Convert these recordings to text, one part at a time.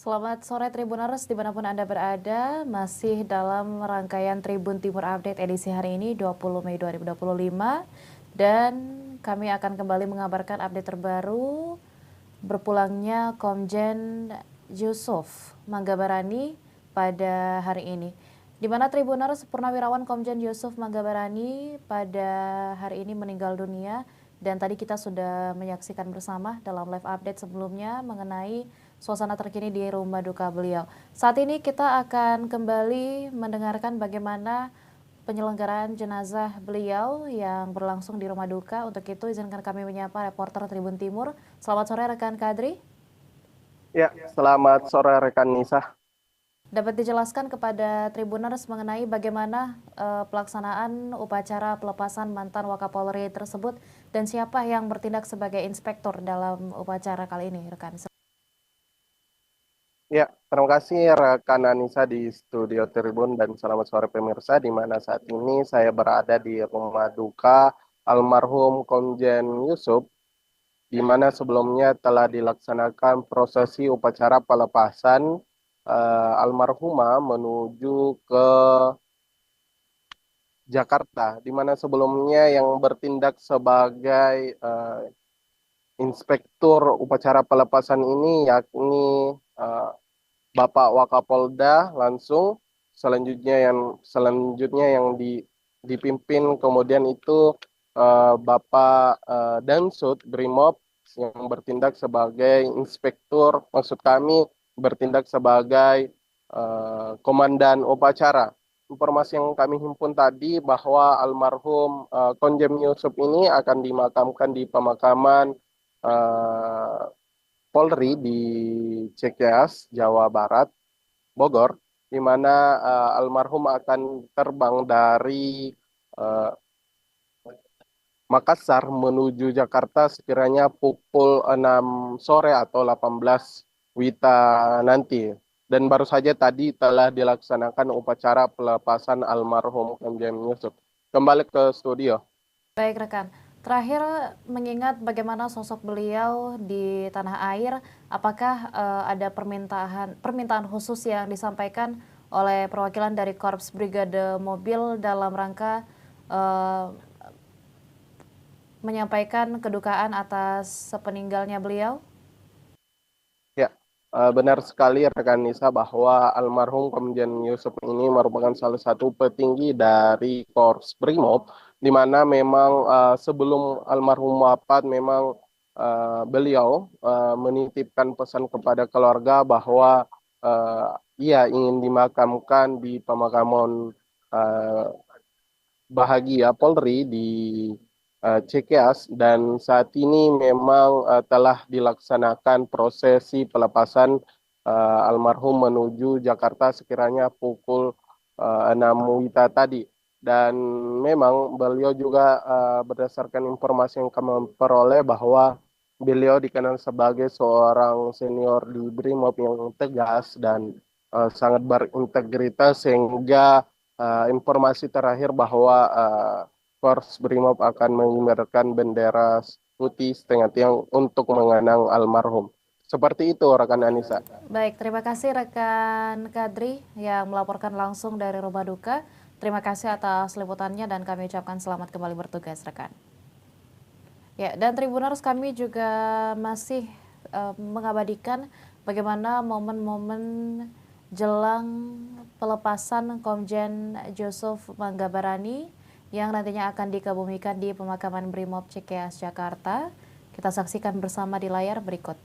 Selamat sore Tribuners dimanapun Anda berada, masih dalam rangkaian Tribun Timur Update edisi hari ini 20 Mei 2025 dan kami akan kembali mengabarkan update terbaru berpulangnya Komjen Yusuf Manggabarani pada hari ini. Di mana Tribuners Purnawirawan Komjen Yusuf Manggabarani pada hari ini meninggal dunia dan tadi kita sudah menyaksikan bersama dalam live update sebelumnya mengenai suasana terkini di rumah duka beliau. Saat ini kita akan kembali mendengarkan bagaimana penyelenggaraan jenazah beliau yang berlangsung di rumah duka. Untuk itu izinkan kami menyapa reporter Tribun Timur. Selamat sore rekan Kadri. Ya, selamat sore rekan Nisa. Dapat dijelaskan kepada Tribuners mengenai bagaimana pelaksanaan upacara pelepasan mantan Wakapolri tersebut dan siapa yang bertindak sebagai inspektur dalam upacara kali ini, rekan? Ya, terima kasih rekan Anissa di studio Tribun dan selamat sore pemirsa di mana saat ini saya berada di rumah duka almarhum Komjen Yusuf di mana sebelumnya telah dilaksanakan prosesi upacara pelepasan almarhumah menuju ke Jakarta di mana sebelumnya yang bertindak sebagai inspektur upacara pelepasan ini yakni eh, Bapak Wakapolda langsung, selanjutnya yang dipimpin kemudian itu Bapak Dansud Brimob yang bertindak sebagai inspektur, maksud kami bertindak sebagai komandan upacara. Informasi yang kami himpun tadi bahwa almarhum Komjen Yusuf ini akan dimakamkan di pemakaman eh, Polri di Cikeas, Jawa Barat, Bogor, di mana almarhum akan terbang dari eh, Makassar menuju Jakarta sekiranya pukul 6 sore atau 18 WITA nanti. Dan baru saja tadi telah dilaksanakan upacara pelepasan almarhum Komjen Yusuf. Kembali ke studio. Baik rekan, terakhir mengingat bagaimana sosok beliau di tanah air, apakah ada permintaan khusus yang disampaikan oleh perwakilan dari Korps Brigade Mobil dalam rangka eh, menyampaikan kedukaan atas sepeninggalnya beliau? Ya, benar sekali rekan Nisa bahwa almarhum Komjen Yusuf ini merupakan salah satu petinggi dari Korps Brimob, di mana memang sebelum almarhum wafat memang beliau menitipkan pesan kepada keluarga bahwa ia ingin dimakamkan di pemakaman uh, bahagia Polri di Cikeas dan saat ini memang telah dilaksanakan prosesi pelepasan almarhum menuju Jakarta sekiranya pukul 6 WITA tadi. Dan memang beliau juga berdasarkan informasi yang kami peroleh bahwa beliau dikenal sebagai seorang senior di Brimob yang tegas dan sangat berintegritas sehingga informasi terakhir bahwa Korps Brimob akan mengibarkan bendera putih setengah tiang untuk mengenang almarhum. Seperti itu rekan Anissa. Baik, terima kasih rekan Kadri yang melaporkan langsung dari rumah duka. Terima kasih atas liputannya dan kami ucapkan selamat kembali bertugas rekan. Ya, dan Tribuners kami juga masih mengabadikan bagaimana momen-momen jelang pelepasan Komjen Yusuf Manggabarani yang nantinya akan dikebumikan di pemakaman Brimob Cikeas, Jakarta. Kita saksikan bersama di layar berikut.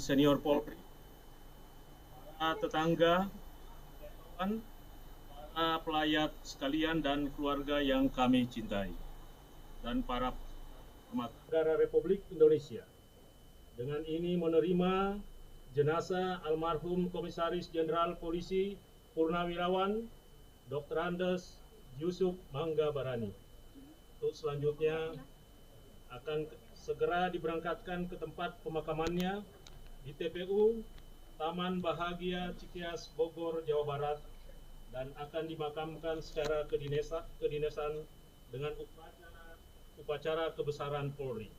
Senior Polri, tetangga, pelayat sekalian dan keluarga yang kami cintai, dan para negara Republik Indonesia. Dengan ini menerima jenazah almarhum Komisaris Jenderal Polisi Purnawirawan Dr. Andes Yusuf Mangga Barani. Untuk selanjutnya akan segera diberangkatkan ke tempat pemakamannya di TPU Taman Bahagia Cikias Bogor, Jawa Barat, dan akan dimakamkan secara kedinasan dengan upacara kebesaran Polri.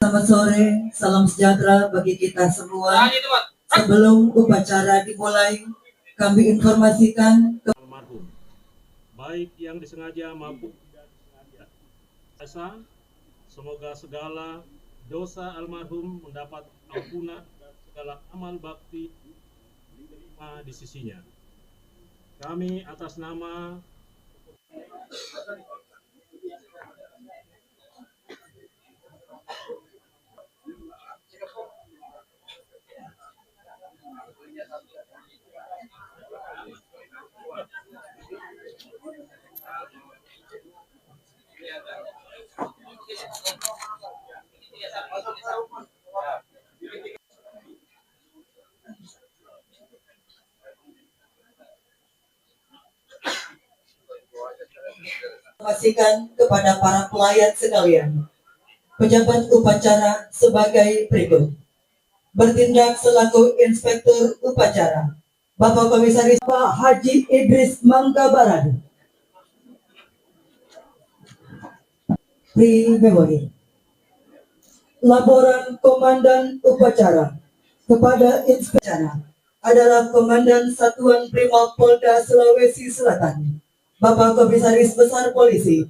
Selamat sore, salam sejahtera bagi kita semua. Sebelum upacara dimulai, kami informasikan Almarhum, baik yang disengaja maupun tidak disengaja. Semoga segala dosa almarhum mendapat ampunan dan segala amal bakti diterima di sisinya. Kami atas nama informasikan kepada para pelayan sekalian, pejabat upacara sebagai berikut. Bertindak selaku Inspektur Upacara, Bapak Komisaris Pak Haji Idris Mangga Barani. Pre-memory. Laporan Komandan Upacara kepada Inspektur adalah Komandan Satuan Brimob Polda Sulawesi Selatan, Bapak Komisaris Besar Polisi.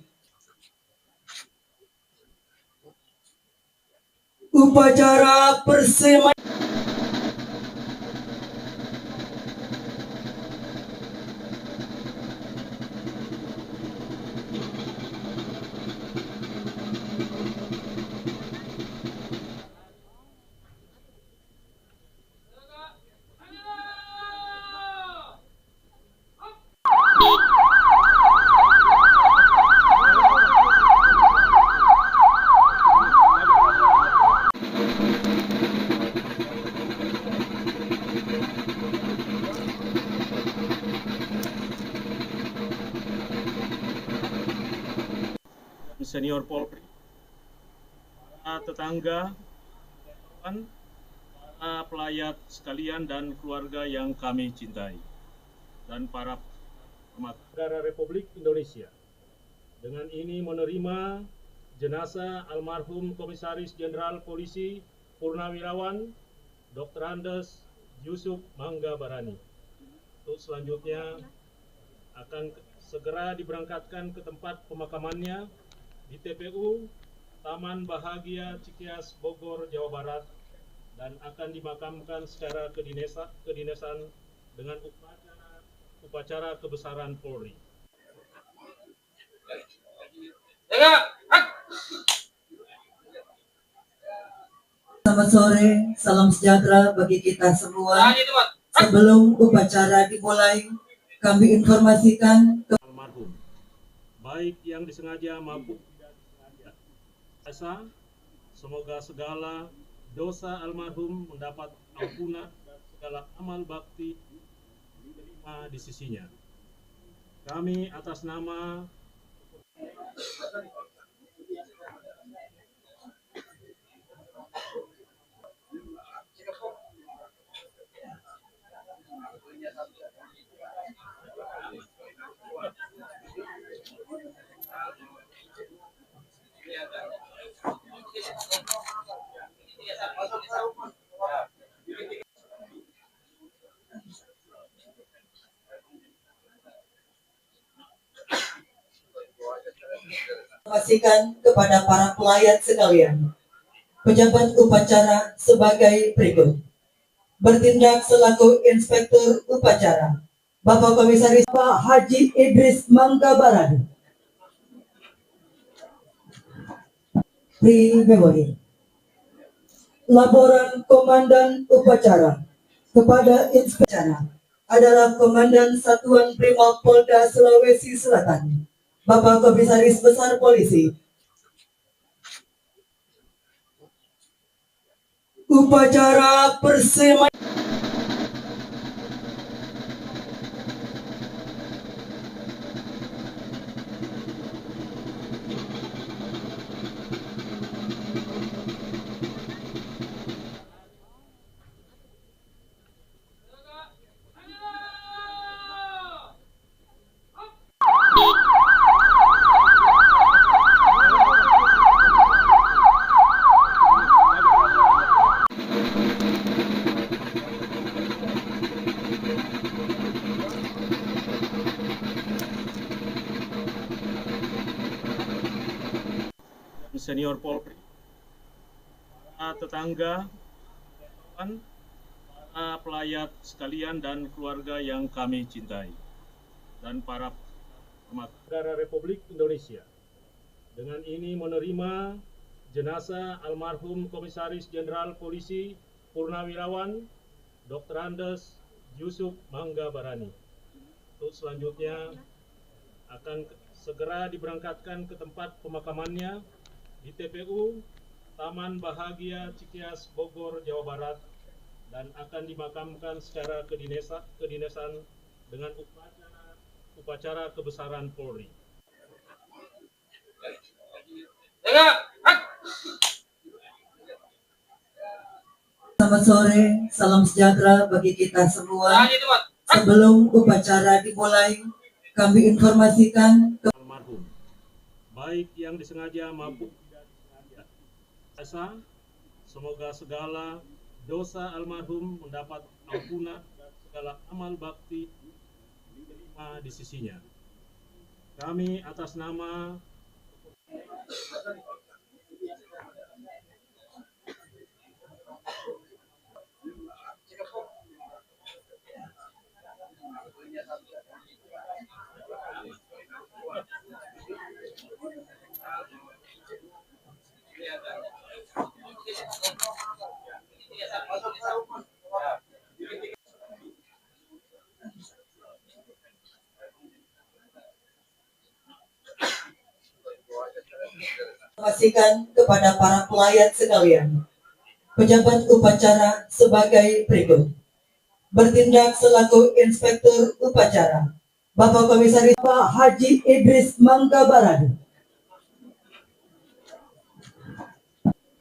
Upacara persemaian senior Polri, para tetangga, para pelayat sekalian dan keluarga yang kami cintai, dan para negara Republik Indonesia. Dengan ini menerima jenazah almarhum Komisaris Jenderal Polisi Purnawirawan Dr. Andes Yusuf Mangga Barani. Untuk selanjutnya akan segera diberangkatkan ke tempat pemakamannya di TPU Taman Bahagia Cikias Bogor, Jawa Barat, dan akan dimakamkan secara kedinasan dengan upacara kebesaran Polri. Selamat sore, salam sejahtera bagi kita semua. Sebelum upacara dimulai, kami informasikan Almarhum, baik yang disengaja maupun tidak disengaja. Semoga segala dosa almarhum mendapat ampunan dan segala amal bakti diterima di sisinya. Kami atas nama informasikan kepada para pelayan sekalian, pejabat upacara sebagai berikut. Bertindak selaku Inspektur Upacara, Bapak Komisaris Pak Haji Idris Mangga Barani. Pre-memory. Laporan Komandan Upacara kepada Inspektur adalah Komandan Satuan Brimob Polda Sulawesi Selatan, Bapak Komisaris Besar Polisi. Upacara persemaian senior Polri, para tetangga, para pelayat sekalian dan keluarga yang kami cintai, dan para negara Republik Indonesia. Dengan ini menerima jenazah almarhum Komisaris Jenderal Polisi Purnawirawan Dr. Andes Yusuf Mangga Barani. Untuk selanjutnya akan segera diberangkatkan ke tempat pemakamannya di TPU Taman Bahagia Cikias, Bogor, Jawa Barat, dan akan dimakamkan secara kedinasan dengan upacara kebesaran Polri. Selamat sore, salam sejahtera bagi kita semua. Sebelum upacara dimulai, kami informasikan Almarhum, baik yang disengaja maupun tidak disengaja. Semoga segala dosa almarhum mendapat ampunan dan segala amal bakti diterima di sisinya. Kami atas nama informasikan kepada para pelayat sekalian, pejabat upacara sebagai berikut. Bertindak selaku Inspektur Upacara, Bapak Komisaris Pak Haji Idris Mangga Barani.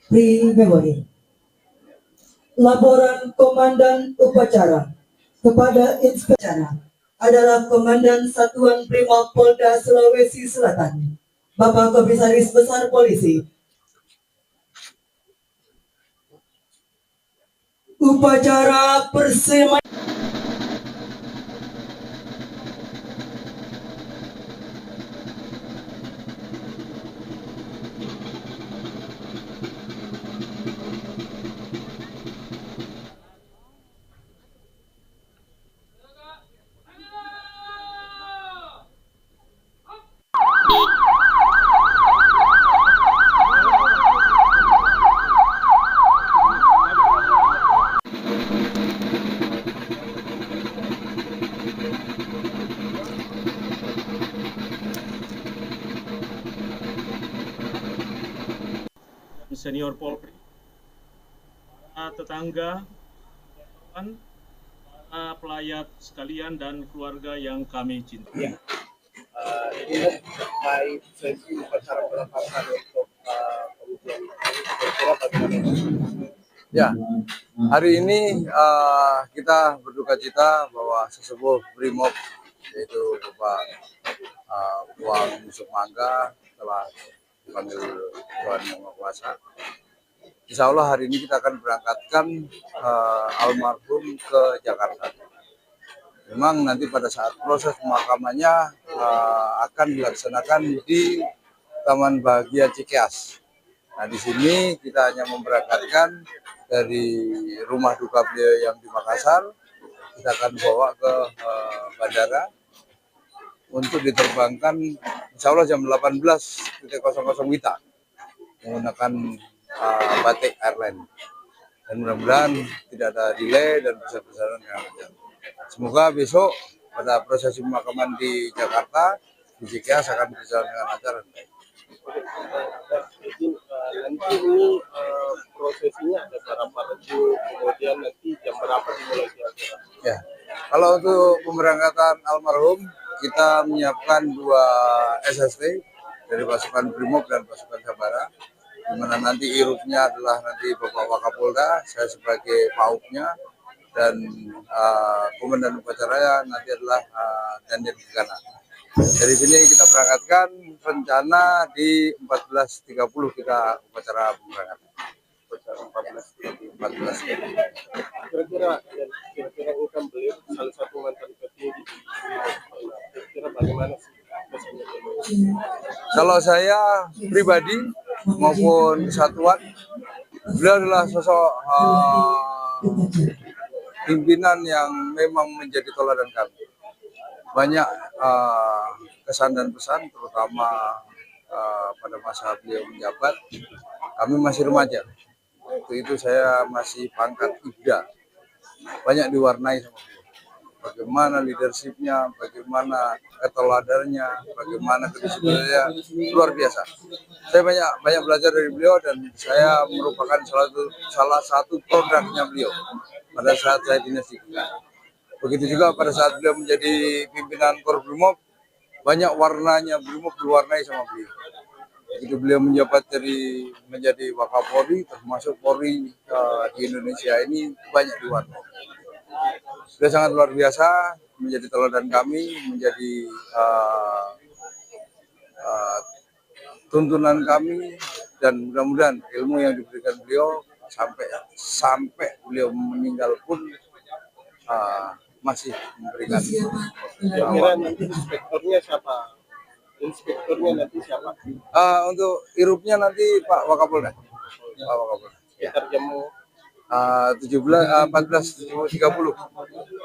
Pre-memory. Laporan Komandan Upacara kepada Inspektur adalah Komandan Satuan Brimob Polda Sulawesi Selatan, Bapak Komisaris Besar Polisi. Upacara persemaian senior Polri, para tetangga, para pelayat sekalian dan keluarga yang kami cintai. Ini terkait sesi upacara peletakan untuk kemudian kira-kira bagaimana? Ya, hari ini kita berduka cita bahwa sesepuh Brimob yaitu Bapak Tuan Yusuf Mangga telah dipanggil Tuhan Yang Maha Kuasa. Insya Allah hari ini kita akan berangkatkan almarhum ke Jakarta. Memang nanti pada saat proses pemakamannya akan dilaksanakan di Taman Bahagia Cikias. Nah, di sini kita hanya memberangkatkan dari rumah duka beliau yang di Makassar. Kita akan bawa ke bandara untuk diterbangkan insya Allah jam 18.00 WITA menggunakan Batik Airline. Dan mudah-mudahan tidak ada delay dan bisa berjalan dengan lancar. Semoga besok pada prosesi pemakaman di Jakarta di Cikeas akan berjalan dengan lancar dan baik. Nanti ini prosesinya ada berapa reju, kemudian nanti jam berapa dimulai kira-kira? Ya, kalau untuk pemberangkatan almarhum kita menyiapkan 2 SST dari pasukan Brimob dan pasukan Sabara, di mana nanti irupnya adalah nanti Bapak Wakapolda, saya sebagai paupnya, dan komandan upacara nanti adalah Danjen Gegana. Dari sini kita berangkatkan, rencana di 14.30 kita upacara pemberangkatan. 14. Kira-kira income beliau salah satu mantan petinggi, kira-kira bagaimana sih? Kalau saya pribadi maupun kesatuan, beliau adalah sosok pimpinan yang memang menjadi teladan kami. Banyak kesan dan pesan, terutama pada masa beliau menjabat, kami masih remaja. Waktu itu saya masih pangkat Ibda. Banyak diwarnai sama beliau. Bagaimana leadershipnya, bagaimana keteladannya, bagaimana kedisiplinannya, luar biasa. Saya banyak belajar dari beliau dan saya merupakan salah satu produknya beliau pada saat saya dinas di Gegana. Begitu juga pada saat beliau menjadi pimpinan Korps Brimob, banyak warnanya Brimob diwarnai sama beliau. Begitu beliau menjabat menjadi Wakapolri, termasuk Polri di Indonesia ini banyak diwarnai. Sudah sangat luar biasa, menjadi teladan kami, menjadi tuntunan kami, dan mudah-mudahan ilmu yang diberikan beliau sampai beliau meninggal pun masih memberikan. Kira-kira nanti inspekturnya siapa? Untuk irupnya nanti Pak Wakapolda. Pak Wakapolda. Sekitar jam 14.30.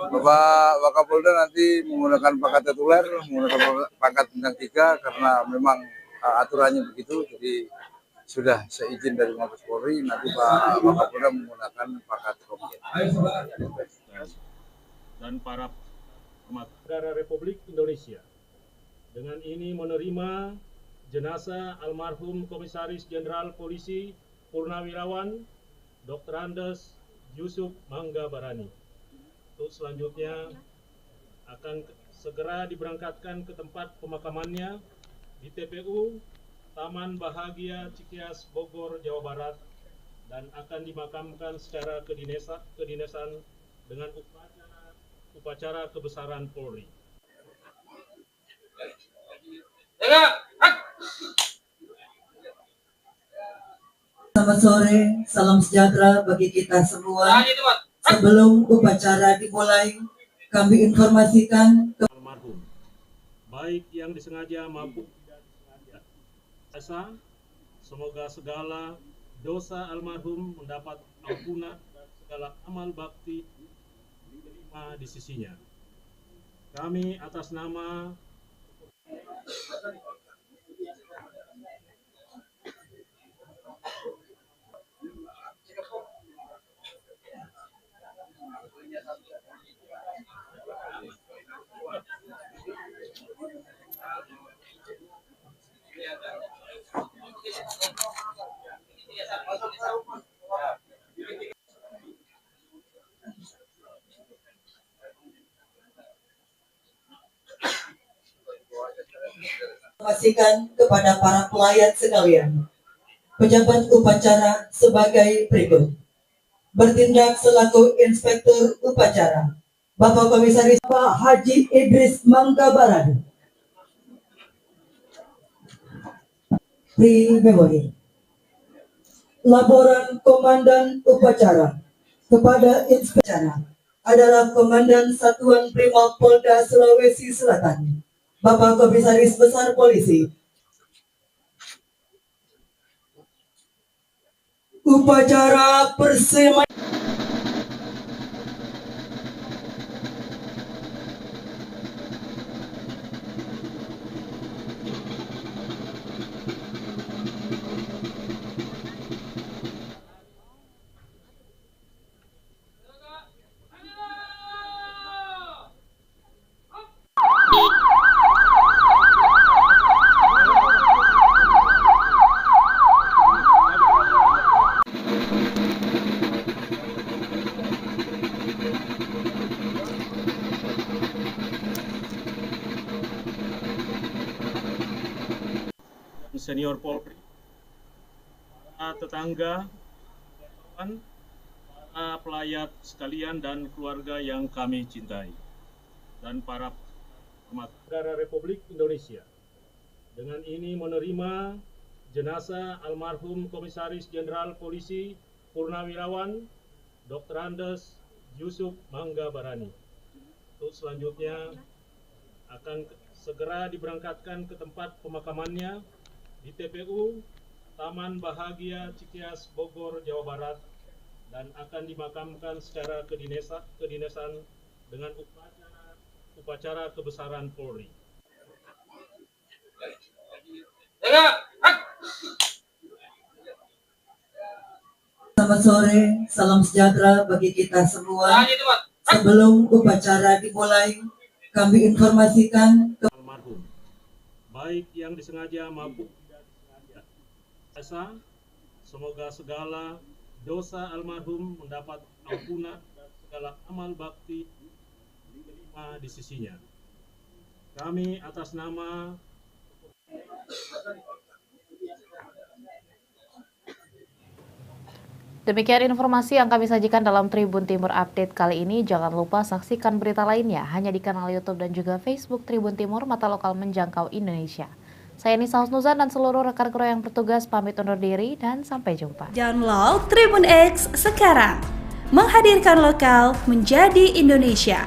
Bapak Wakapolda nanti menggunakan pangkat tituler, menggunakan pangkat bintang 3 karena memang aturannya begitu. Jadi sudah seizin dari Mabes Polri, nanti Pak Wakapolda menggunakan pangkat komjen. Dan para negara Republik Indonesia dengan ini menerima jenazah almarhum Komisaris Jenderal Polisi Purnawirawan Dr. Andes Yusuf Manggabarani. Untuk selanjutnya akan segera diberangkatkan ke tempat pemakamannya di TPU Taman Bahagia Cikeas, Bogor, Jawa Barat, dan akan dimakamkan secara kedinasan dengan upacara kebesaran Polri. Selamat sore, salam sejahtera bagi kita semua. Sebelum upacara dimulai, kami informasikan Almarhum, baik yang disengaja maupun tidak disengaja. Semoga segala dosa almarhum mendapat ampunan dan segala amal bakti diterima di sisinya. Kami atas nama informasikan kepada para pelayan sekalian. Pejabat upacara sebagai berikut. Bertindak selaku Inspektur Upacara, Bapak Komisaris Pak Haji Idris Manggabarani. Pre-memory. Laporan Komandan Upacara kepada Inspektur adalah Komandan Satuan Brimob Polda Sulawesi Selatan, Bapak Komisaris Besar Polisi. Upacara persemaian. senior Polri, para tetangga, kawan, para pelayat sekalian dan keluarga yang kami cintai, dan para negara Republik Indonesia. Dengan ini menerima jenazah almarhum Komisaris Jenderal Polisi Purnawirawan Dr. Andes Yusuf Mangga Barani. Untuk selanjutnya akan segera diberangkatkan ke tempat pemakamannya di TPU Taman Bahagia Cikias, Bogor, Jawa Barat, dan akan dimakamkan secara kedinasan dengan upacara kebesaran Polri. Selamat sore, salam sejahtera bagi kita semua. Sebelum upacara dimulai, kami informasikan Almarhum, baik yang disengaja maupun tidak disengaja. Semoga segala dosa almarhum mendapat ampunan dan segala amal bakti diterima di sisinya. Kami atas nama Demikian informasi yang kami sajikan dalam Tribun Timur Update kali ini. Jangan lupa saksikan berita lainnya hanya di kanal YouTube dan juga Facebook Tribun Timur, mata lokal menjangkau Indonesia. Saya Nisa Husnuzan dan seluruh rekan kru yang bertugas pamit undur diri dan sampai jumpa. Download Tribun X sekarang, menghadirkan lokal menjadi Indonesia.